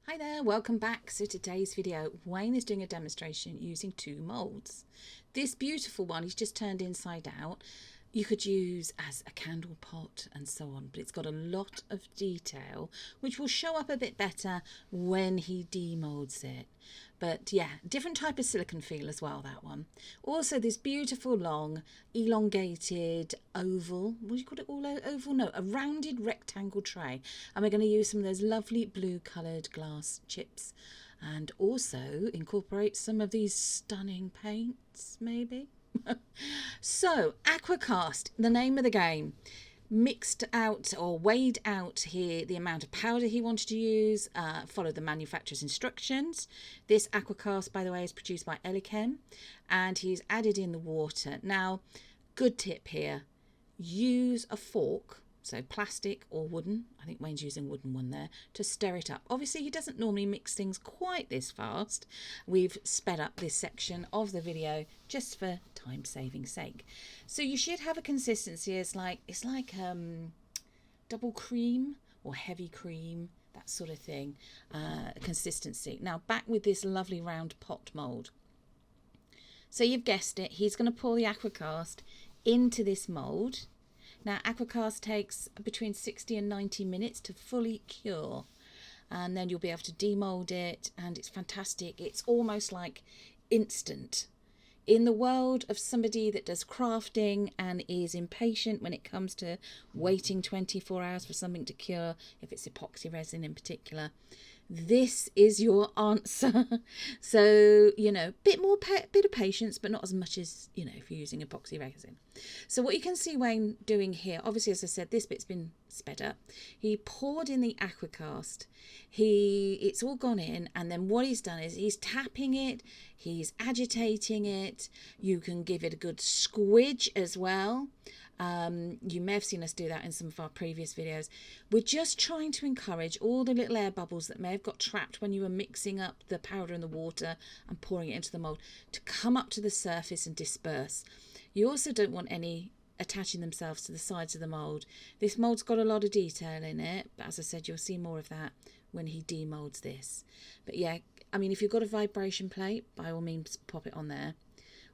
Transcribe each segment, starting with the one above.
Hi there, welcome back. So today's video, Wayne is doing a demonstration using two molds. This beautiful one he's just turned inside out. You could use as a candle pot and so on, but it's got a lot of detail which will show up a bit better when he demolds it. But yeah, different type of silicone feel as well, that one. Also this beautiful long elongated oval, what do you call it, all oval? No, a rounded rectangle tray. And we're going to use some of those lovely blue coloured glass chips and also incorporate some of these stunning paints maybe. So aquacast, the name of the game. Mixed out or weighed out here the amount of powder he wanted to use, followed the manufacturer's instructions. This aquacast, by the way, is produced by Elichem, and he's added in the water. Now, good tip here, use a fork, so plastic or wooden, I think Wayne's using a wooden one there, to stir it up. Obviously he doesn't normally mix things quite this fast. We've sped up this section of the video just for time saving sake. So you should have a consistency, it's like double cream or heavy cream, that sort of thing, consistency. Now back with this lovely round pot mould. So you've guessed it, he's going to pour the aquacast into this mould. Now aquacast takes between 60 and 90 minutes to fully cure, and then you'll be able to demold it, and it's fantastic. It's almost like instant. In the world of somebody that does crafting and is impatient when it comes to waiting 24 hours for something to cure, if it's epoxy resin in particular, this is your answer. So, you know, bit of patience, but not as much as, you know, if you're using epoxy resin. So what you can see Wayne doing here, obviously, as I said, this bit's been sped up. He poured in the aquacast. It's all gone in, and then what he's done is he's tapping it, he's agitating it. You can give it a good squidge as well. You may have seen us do that in some of our previous videos. We're just trying to encourage all the little air bubbles that may have got trapped when you were mixing up the powder and the water and pouring it into the mould to come up to the surface and disperse. You also don't want any attaching themselves to the sides of the mould. This mould's got a lot of detail in it, but as I said, you'll see more of that when he demolds this. But yeah, I mean, if you've got a vibration plate, by all means pop it on there.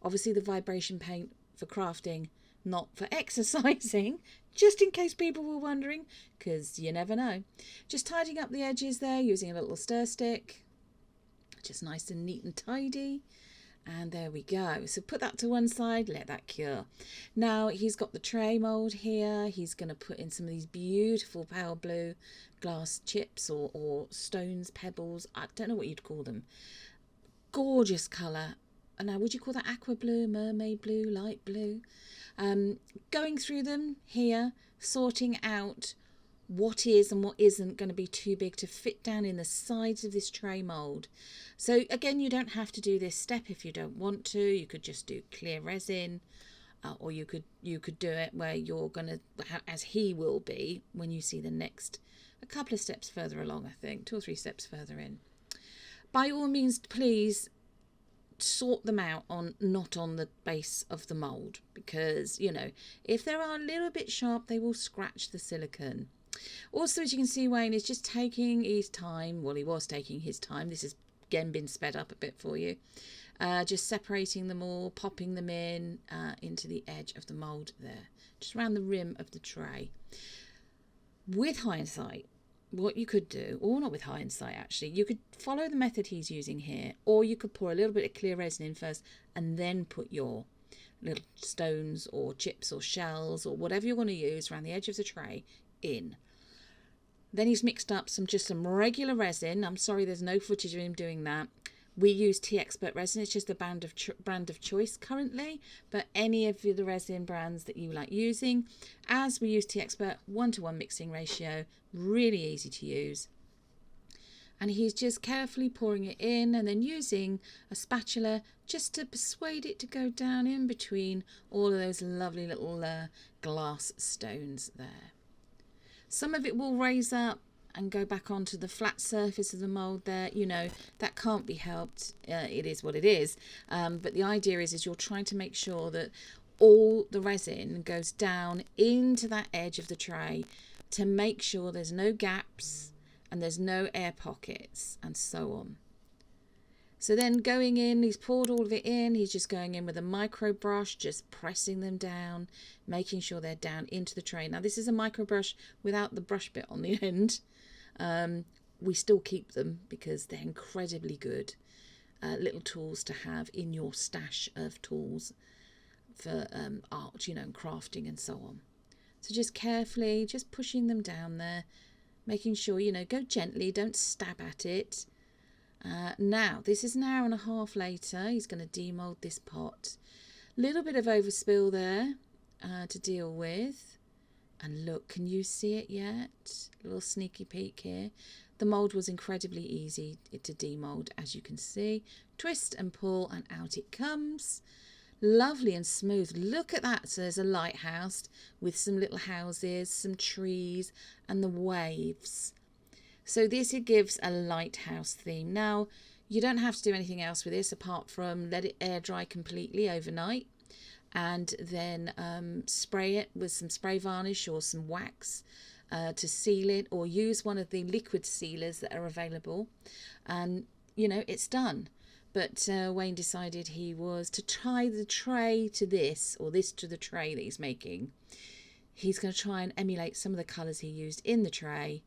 Obviously the vibration paint for crafting, not for exercising, just in case people were wondering, because you never know. Just tidying up the edges there using a little stir stick, just nice and neat and tidy. And there we go. So put that to one side, let that cure. Now he's got the tray mould here. He's going to put in some of these beautiful pale blue glass chips or stones, pebbles, I don't know what you'd call them. Gorgeous colour. Now would you call that aqua blue, mermaid blue, light blue? Going through them here, sorting out what is and what isn't going to be too big to fit down in the sides of this tray mould. So again, you don't have to do this step if you don't want to. You could just do clear resin, or you could do it where you're going to, as he will be when you see the next, a couple of steps further along, I think 2 or 3 steps further in. By all means, please sort them out not on the base of the mould, because, you know, if they are a little bit sharp, they will scratch the silicone. Also, as you can see, Wayne is just taking his time. Well, he was taking his time. This has again been sped up a bit for you. Just separating them all, popping them in into the edge of the mould there, just around the rim of the tray. With hindsight, what you could do, or not with hindsight actually, you could follow the method he's using here, or you could pour a little bit of clear resin in first and then put your little stones or chips or shells or whatever you're going to use around the edge of the tray in. Then he's mixed up some regular resin. I'm sorry there's no footage of him doing that. We use T-Expert resin. It's just the brand of choice currently, but any of the resin brands that you like using. As we use T-Expert, 1:1 mixing ratio, really easy to use. And he's just carefully pouring it in and then using a spatula just to persuade it to go down in between all of those lovely little glass stones there. Some of it will raise up and go back onto the flat surface of the mould there. You know, that can't be helped. It is what it is. But the idea is you're trying to make sure that all the resin goes down into that edge of the tray to make sure there's no gaps and there's no air pockets and so on. So then going in, he's poured all of it in. He's just going in with a micro brush, just pressing them down, making sure they're down into the tray. Now this is a micro brush without the brush bit on the end. We still keep them because they're incredibly good little tools to have in your stash of tools for art, you know, and crafting and so on. So just carefully, just pushing them down there, making sure, you know, go gently, don't stab at it. Now, this is an hour and a half later. He's going to demold this pot. Little bit of overspill there to deal with. And look, can you see it yet? A little sneaky peek here. The mould was incredibly easy to demold, as you can see. Twist and pull and out it comes. Lovely and smooth. Look at that. So there's a lighthouse with some little houses, some trees and the waves. So this it gives a lighthouse theme. Now, you don't have to do anything else with this apart from let it air dry completely overnight and then spray it with some spray varnish or some wax to seal it, or use one of the liquid sealers that are available, and you know, it's done. But Wayne decided he was to tie the tray to this, or this to the tray that he's making. He's going to try and emulate some of the colours he used in the tray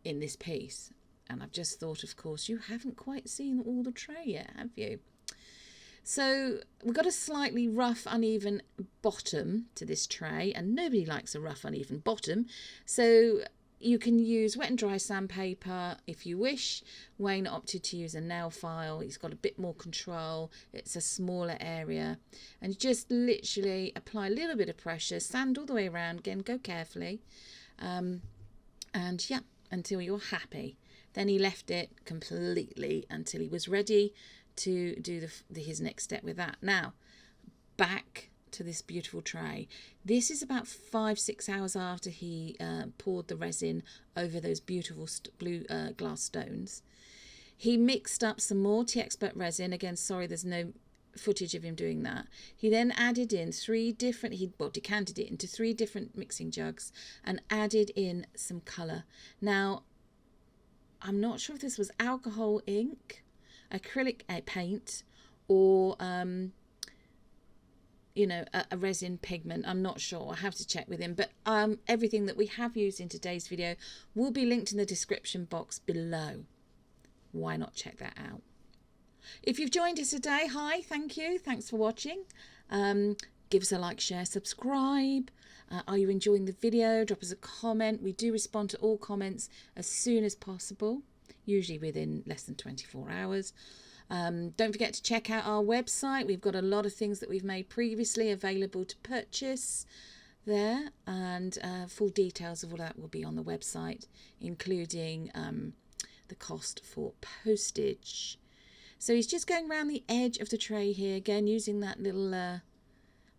in this piece. And I've just thought, of course, you haven't quite seen all the tray yet, have you? So we've got a slightly rough, uneven bottom to this tray, and nobody likes a rough, uneven bottom. So you can use wet and dry sandpaper if you wish. Wayne opted to use a nail file. He's got a bit more control. It's a smaller area. And just literally apply a little bit of pressure, sand all the way around. Again, go carefully. And yeah, until you're happy. Then he left it completely until he was ready to do his next step with that. Now, back to this beautiful tray. This is about 5-6 hours after he poured the resin over those beautiful blue glass stones. He mixed up some more T-Expert resin. Again, sorry, there's no footage of him doing that. He then added in decanted it into 3 different mixing jugs and added in some colour. Now, I'm not sure if this was alcohol ink, acrylic paint, or you know, a resin pigment. I'm not sure. I have to check with him. But everything that we have used in today's video will be linked in the description box below. Why not check that out? If you've joined us today, hi, thank you. Thanks for watching. Give us a like, share, subscribe. Are you enjoying the video? Drop us a comment. We do respond to all comments as soon as possible, usually within less than 24 hours. Don't forget to check out our website. We've got a lot of things that we've made previously available to purchase there, and full details of all that will be on the website, including the cost for postage. So he's just going around the edge of the tray here, again using that little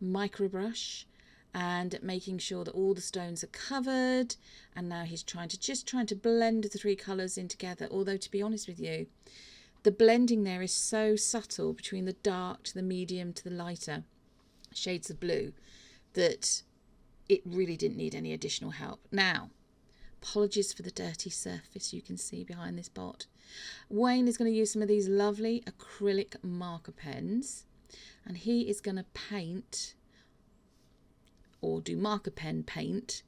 micro brush and making sure that all the stones are covered. And now he's trying to blend the 3 colours in together, although to be honest with you, the blending there is so subtle between the dark to the medium to the lighter shades of blue that it really didn't need any additional help. Now, apologies for the dirty surface you can see behind this pot. Wayne is going to use some of these lovely acrylic marker pens, and he is going to paint or do marker pen paint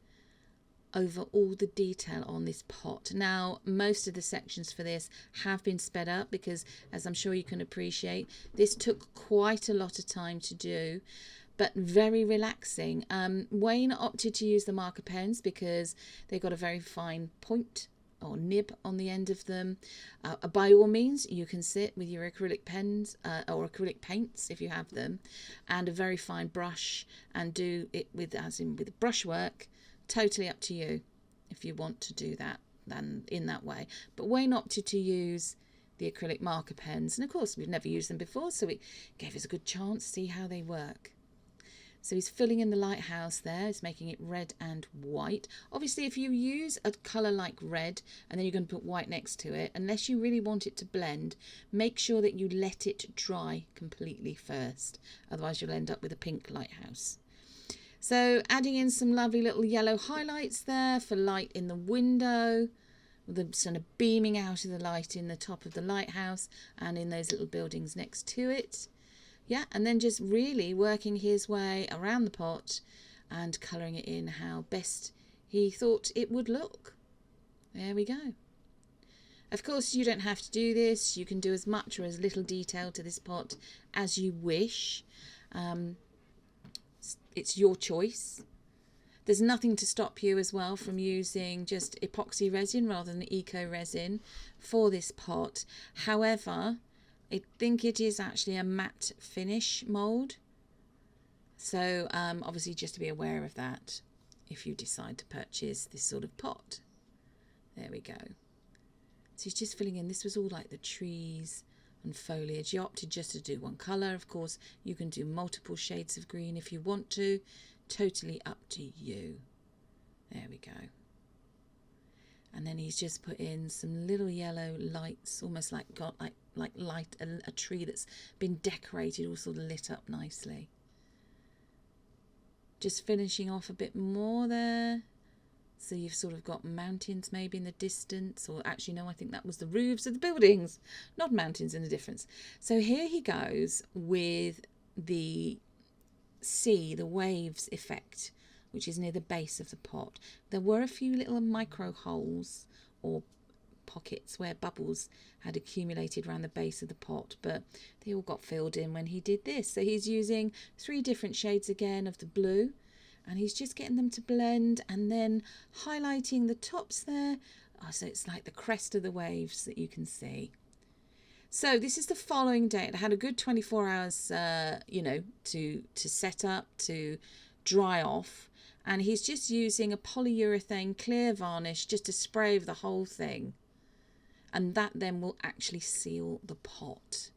over all the detail on this pot. Now, most of the sections for this have been sped up because, as I'm sure you can appreciate, this took quite a lot of time to do, but very relaxing. Wayne opted to use the marker pens because they got a very fine point or nib on the end of them. By all means, you can sit with your acrylic pens or acrylic paints if you have them, and a very fine brush, and do it with brushwork. Totally up to you if you want to do that then in that way. But Wayne opted to use the acrylic marker pens, and of course we've never used them before, so it gave us a good chance to see how they work. So he's filling in the lighthouse there. He's making it red and white. Obviously, if you use a colour like red and then you're going to put white next to it, unless you really want it to blend, make sure that you let it dry completely first. Otherwise, you'll end up with a pink lighthouse. So adding in some lovely little yellow highlights there for light in the window. the sun beaming out of the light in the top of the lighthouse and in those little buildings next to it. Yeah, and then just really working his way around the pot and colouring it in how best he thought it would look. There we go. Of course, you don't have to do this. You can do as much or as little detail to this pot as you wish. It's your choice. There's nothing to stop you as well from using just epoxy resin rather than eco resin for this pot. However, I think it is actually a matte finish mould. So obviously just to be aware of that if you decide to purchase this sort of pot. There we go. So he's just filling in. This was all like the trees and foliage. You opted just to do one colour. Of course, you can do multiple shades of green if you want to. Totally up to you. There we go. And then he's just put in some little yellow lights, almost like light a tree that's been decorated, all sort of lit up nicely. Just finishing off a bit more there. So you've sort of got mountains maybe in the distance, or actually no, I think that was the roofs of the buildings, not mountains in the difference. So here he goes with the sea, the waves effect, which is near the base of the pot. There were a few little micro holes or pockets where bubbles had accumulated around the base of the pot, but they all got filled in when he did this. So he's using 3 different shades again of the blue, and he's just getting them to blend and then highlighting the tops there. Oh, so it's like the crest of the waves that you can see. So this is the following day. It had a good 24 hours, you know, to set up, to dry off. And he's just using a polyurethane clear varnish just to spray over the whole thing. And that then will actually seal the pot.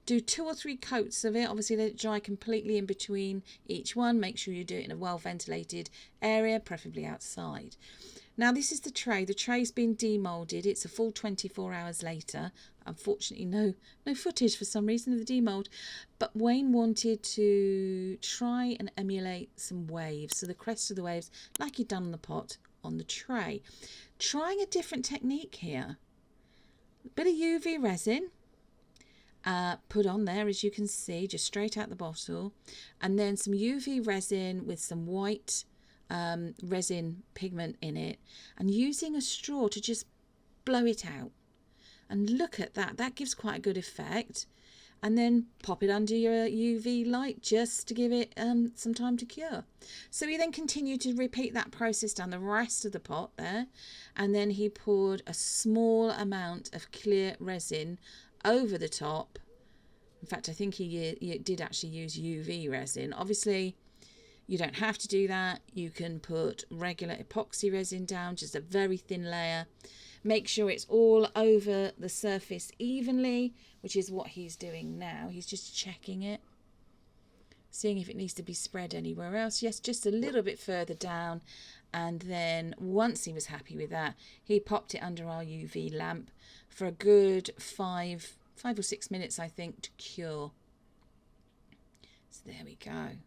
Do 2 or 3 coats of it. Obviously let it dry completely in between each one. Make sure you do it in a well ventilated area, preferably outside. Now this is the tray. The tray's been demolded. It's a full 24 hours later. Unfortunately no footage for some reason of the demold. But Wayne wanted to try and emulate some waves. So the crest of the waves, like he'd done on the pot, on the tray. Trying a different technique here. A bit of UV resin. Put on there, as you can see, just straight out the bottle, and then some UV resin with some white resin pigment in it, and using a straw to just blow it out. And look at that, that gives quite a good effect. And then pop it under your UV light just to give it some time to cure. So he then continued to repeat that process down the rest of the pot there, and then he poured a small amount of clear resin over the top. In fact, I think he did actually use UV resin. Obviously, you don't have to do that. You can put regular epoxy resin down, just a very thin layer. Make sure it's all over the surface evenly, which is what he's doing now. He's just checking it, seeing if it needs to be spread anywhere else. Yes, just a little bit further down. And then once he was happy with that, he popped it under our UV lamp for a good 5 or 6 minutes, I think, to cure. So there we go.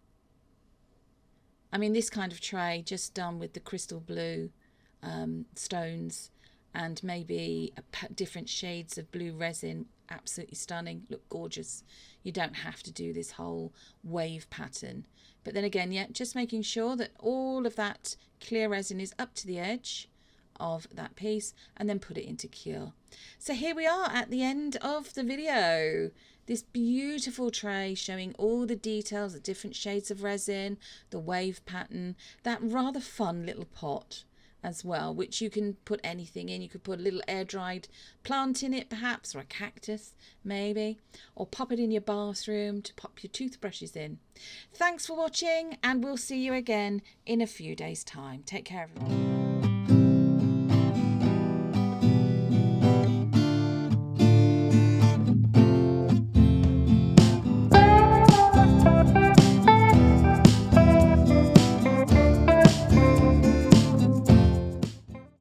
I mean, this kind of tray just done with the crystal blue stones and maybe different shades of blue resin, absolutely stunning, look gorgeous. You don't have to do this whole wave pattern. But then again, yeah, just making sure that all of that clear resin is up to the edge of that piece, and then put it into cure. So here we are at the end of the video. This beautiful tray showing all the details, the different shades of resin, the wave pattern, that rather fun little pot as well, which you can put anything in. You could put a little air-dried plant in it perhaps, or a cactus maybe, or pop it in your bathroom to pop your toothbrushes in. Thanks for watching, and we'll see you again in a few days' time. Take care, everyone.